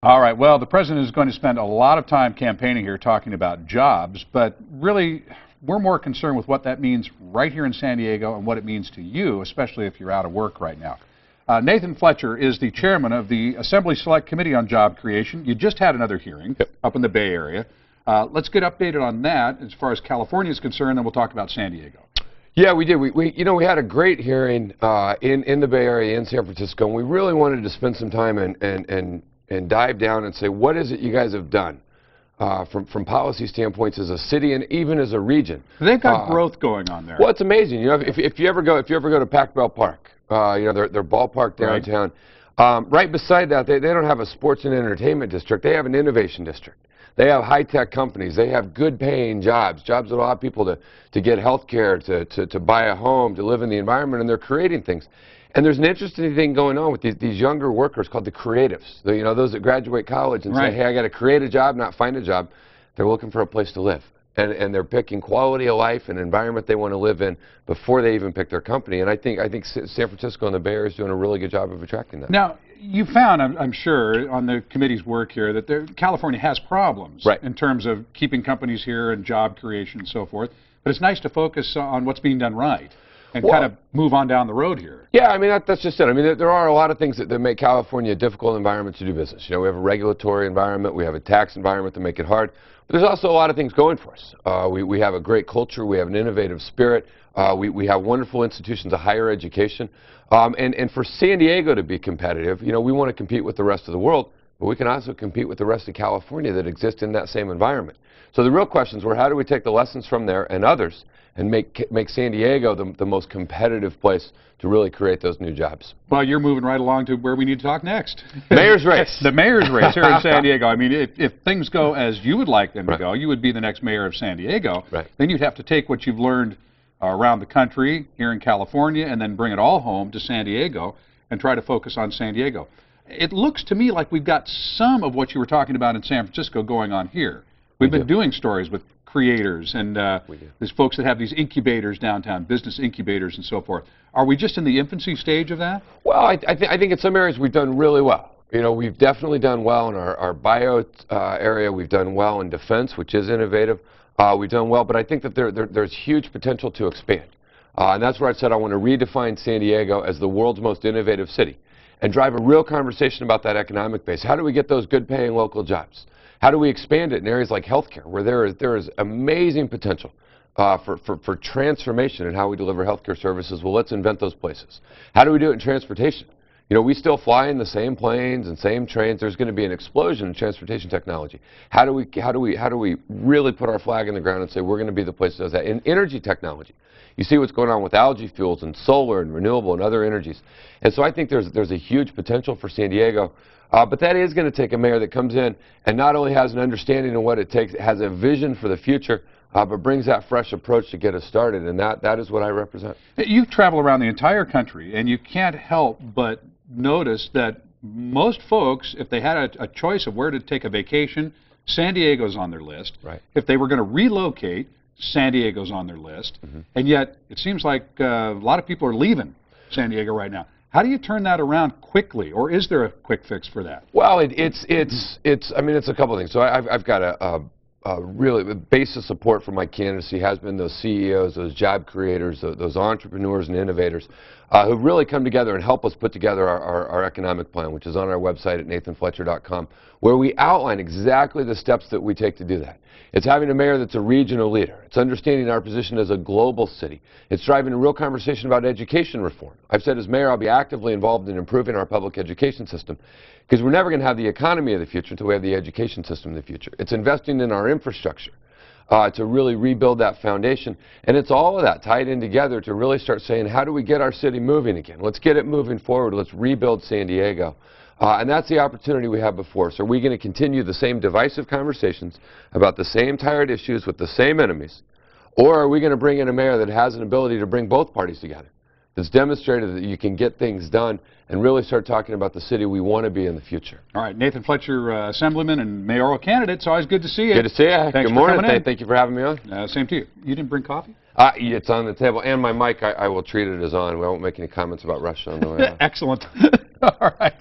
All right. Well, the president is going to spend a lot of time campaigning here talking about jobs, but really we're more concerned with what that means right here in San Diego and what it means to you, especially if you're out of work right now. Nathan Fletcher is the chairman of the Assembly Select Committee on Job Creation. You just had another hearing up in the Bay Area. Let's get updated on that as far as California is concerned, then we'll talk about San Diego. Yeah, we did. We had a great hearing in the Bay Area, in San Francisco, and we really wanted to spend some time and dive down and say, what is it you guys have done from policy standpoints as a city and even as a region? They've got growth going on there. Well, it's amazing. You know, if you ever go to Pac Bell Park, their ballpark downtown, right beside that, they don't have a sports and entertainment district. They have an innovation district. They have high-tech companies. They have good-paying jobs that allow people to get health care, to buy a home, to live in the environment, and they're creating things. And there's an interesting thing going on with these younger workers called the creatives. Those that graduate college and say, hey, I got to create a job, not find a job. They're looking for a place to live. And they're picking quality of life and environment they want to live in before they even pick their company. And I think San Francisco and the Bay Area is doing a really good job of attracting that. Now, you found, I'm sure, on the committee's work here that California has problems in terms of keeping companies here and job creation and so forth. But it's nice to focus on what's being done right and kind of move on down the road here. Yeah, I mean, that's just it. I mean, there are a lot of things that make California a difficult environment to do business. We have a regulatory environment, we have a tax environment that make it hard. But there's also a lot of things going for us. We have a great culture, we have an innovative spirit, we have wonderful institutions of higher education. And for San Diego to be competitive, we want to compete with the rest of the world, but we can also compete with the rest of California that exist in that same environment. So the real questions were, how do we take the lessons from there and others and make San Diego the most competitive place to really create those new jobs? Well, you're moving right along to where we need to talk next. Mayor's race. The mayor's race here in San Diego. I mean, if things go as you would like them to go, you would be the next mayor of San Diego. Then you'd have to take what you've learned around the country, here in California, and then bring it all home to San Diego and try to focus on San Diego. It looks to me like we've got some of what you were talking about in San Francisco going on here. We've been doing stories with creators and there's folks that have these incubators downtown, business incubators and so forth. Are we just in the infancy stage of that? Well, I think in some areas we've done really well. We've definitely done well in our bio area. We've done well in defense, which is innovative. We've done well, but I think that there's huge potential to expand. And that's where I said I want to redefine San Diego as the world's most innovative city and drive a real conversation about that economic base. How do we get those good-paying local jobs? How do we expand it in areas like healthcare, where there is amazing potential for transformation in how we deliver healthcare services? Well, let's invent those places. How do we do it in transportation? We still fly in the same planes and same trains. There's going to be an explosion in transportation technology. How do we really put our flag in the ground and say we're going to be the place that does that? In energy technology, you see what's going on with algae fuels and solar and renewable and other energies. And so I think there's a huge potential for San Diego. But that is going to take a mayor that comes in and not only has an understanding of what it takes, has a vision for the future, but brings that fresh approach to get us started, and that is what I represent. You travel around the entire country, and you can't help but notice that most folks, if they had a choice of where to take a vacation, San Diego's on their list. If they were going to relocate, San Diego's on their list. And yet, it seems like a lot of people are leaving San Diego right now. How do you turn that around quickly, or is there a quick fix for that? Well, it's a couple of things. So I've got a really base of support for my candidacy has been those CEOs, those job creators, those entrepreneurs and innovators who really come together and help us put together our economic plan, which is on our website at nathanfletcher.com, where we outline exactly the steps that we take to do that. It's having a mayor that's a regional leader. It's understanding our position as a global city. It's driving a real conversation about education reform. I've said as mayor I'll be actively involved in improving our public education system because we're never going to have the economy of the future until we have the education system of the future. It's investing in our infrastructure to really rebuild that foundation. And it's all of that tied in together to really start saying, how do we get our city moving again? Let's get it moving forward. Let's rebuild San Diego. And that's the opportunity we have before us. Are we going to continue the same divisive conversations about the same tired issues with the same enemies? Or are we going to bring in a mayor that has an ability to bring both parties together? That's demonstrated that you can get things done and really start talking about the city we want to be in the future. All right, Nathan Fletcher, Assemblyman and mayoral candidate. It's always good to see you. Good to see you. Thanks Good morning. For Thank you for having me on. Same to you. You didn't bring coffee? It's on the table. And my mic, I will treat it as on. We won't make any comments about Russia on the way out. Excellent. All right.